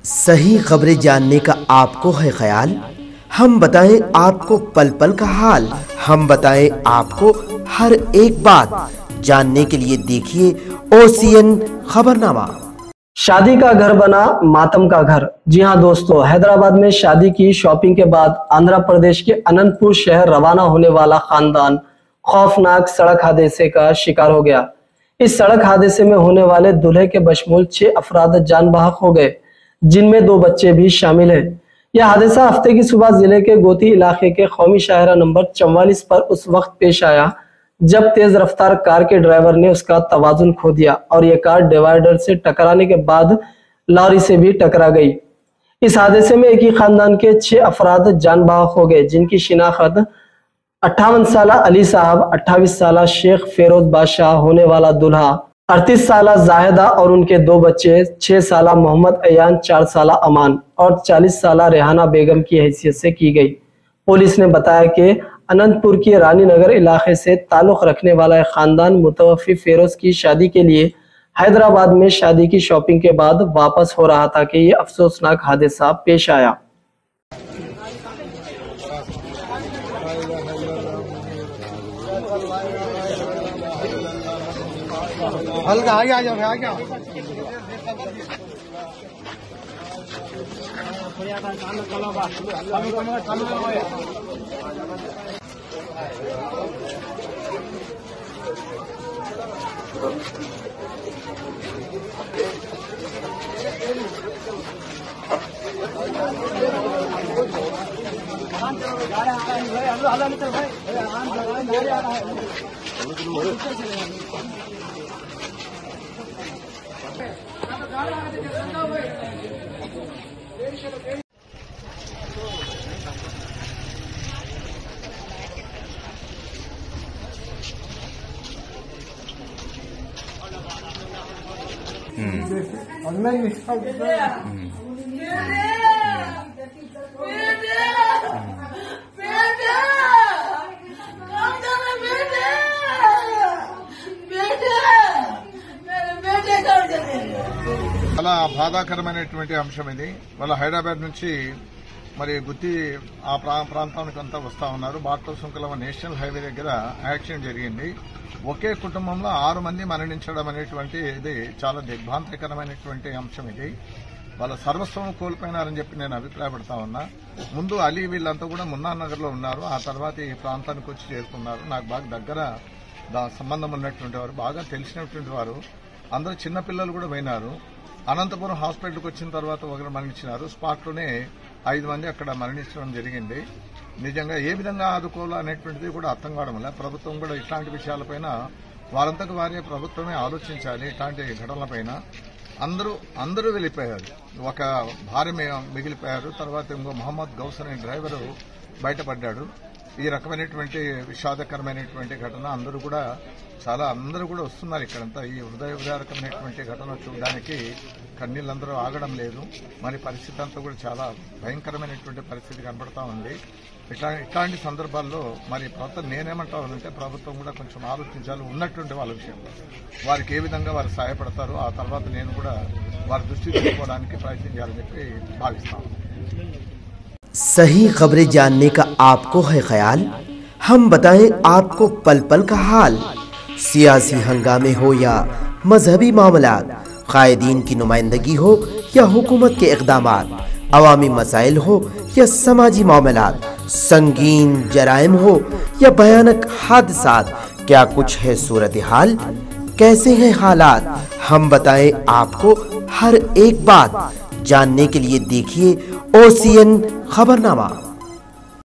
सही खबरें जानने का आपको है ख्याल, हम बताएं आपको पल पल का हाल। हम बताएं आपको हर एक बात, जानने के लिए देखिए OCN खबरनामा। शादी का घर बना मातम का घर। जी हां दोस्तों, हैदराबाद में शादी की शॉपिंग के बाद आंध्र प्रदेश के अनंतपुर शहर रवाना होने वाला खानदान खौफनाक सड़क हादसे का शिकार हो गया। इस सड़क हादसे में होने वाले दूल्हे के बशमूल 6 अफराद जान बहक हो गए, जिनमें 2 बच्चे भी शामिल हैं। यह हादसा हफ्ते की सुबह जिले के गोती इलाके के कौमी शाहरा नंबर 44 पर उस वक्त पेश आया जब तेज रफ्तार कार के ड्राइवर ने उसका तवाजुन खो दिया और यह कार डिवाइडर से टकराने के बाद लॉरी से भी टकरा गई। इस हादसे में एक ही खानदान के 6 अफराद जान बहक हो गए, जिनकी शिनाख्त 58 साला अली साहब, 28 साला शेख फेरोज बादशाह होने वाला दूल्हा, 38 साला जाहिदा और उनके 2 बच्चे, 6 साला मोहम्मद अयान, 4 साला अमान और 40 साला रेहाना बेगम की हैसियत से की गई। पुलिस ने बताया कि अनंतपुर के रानी नगर इलाके से ताल्लुक रखने वाला एक खानदान मुतवफ़ी फेरोज की शादी के लिए हैदराबाद में शादी की शॉपिंग के बाद वापस हो रहा था कि यह अफसोसनाक हादसा पेश आया। हल्का आगे आ जाओ, आगे आओ। చాలా బాధాకరమైనటువంటి అంశం ఇది. వాళ్ళ హైదరాబాద్ నుంచి మరి గుత్తి ఆ ప్రాంతానికి అంతా వస్తా ఉన్నారు. బాటో సుంకలవ నేషనల్ హైవే దగ్గర యాక్సిడెంట్ జరిగింది. ఒకే కుటుంబంలో 6 మంది మరణించడం అనేటువంటి ఇది చాలా దిగ్భ్రాంతికరమైనటువంటి అంశం ఇది. వాళ్ళ సర్వస్వం కోల్పోయినారని చెప్పి నేను అభిప్రాయపడతా ఉన్నా. ముందు అలీ వీళ్ళంతా కూడా మున్నానగర్ లో ఉన్నారు, ఆ తర్వాత ఈ ప్రాంతానికి వచ్చి చేరుకున్నారు. నాకు బాగా దగ్గర సంబంధం ఉన్నటువంటి వారు, బాగా తెలిసినటువంటి వారు. అందరూ చిన్నపిల్లలు కూడా పోయినారు. అనంతపురం హాస్పిటల్కి వచ్చిన తర్వాత ఒకరు మరణించినారు. స్పాట్లోనే 5 మంది అక్కడ మరణించడం జరిగింది. నిజంగా ఏ విధంగా ఆదుకోవాలో అనేటువంటిది కూడా అర్థం కావడం వల్ల ప్రభుత్వం కూడా ఇట్లాంటి విషయాలపైన వారంతకు వారే ప్రభుత్వమే ఆలోచించాలి. ఇట్లాంటి ఘటనలపైన అందరూ వెళ్ళిపోయారు. ఒక భార్య మిగిలిపోయారు. తర్వాత ఇంకో మొహమ్మద్ గౌస్ అనే డ్రైవరు బయటపడ్డాడు. ఈ రకమైనటువంటి విషాదకరమైనటువంటి ఘటన అందరూ కూడా వస్తున్నారు ఇక్కడంతా. ఈ హృదయ విదారకమైనటువంటి ఘటన చూడడానికి కన్నీళ్ళందరూ ఆగడం లేదు. మరి పరిస్థితి అంతా కూడా చాలా భయంకరమైనటువంటి పరిస్థితి కనబడతా ఉంది. ఇట్లాంటి సందర్భాల్లో మరి ప్రభుత్వం నేనేమంటానంటే ప్రభుత్వం కూడా కొంచెం ఆలోచించాలి. ఉన్నటువంటి వాళ్ళ విషయంలో వారికి ఏ విధంగా వారు సహాయపడతారో ఆ తర్వాత నేను కూడా వారి దృష్టి తీసుకోవడానికి ప్రయత్నం చేయాలని చెప్పి భావిస్తాను. सही खबरें जानने का आपको है ख्याल, हम बताएं आपको पल पल का हाल। सियासी हंगामे हो या मजहबी मामलात, कायदीन की नुमाइंदगी हो या हुकूमत के इक़दामात, अवामी मसाइल हो या समाजी मामलात, संगीन जराइम हो या भयानक हादसात, क्या कुछ है सूरत हाल, कैसे हैं हालात, हम बताएं आपको हर एक बात, जानने के लिए देखिए OCN खबरनामा।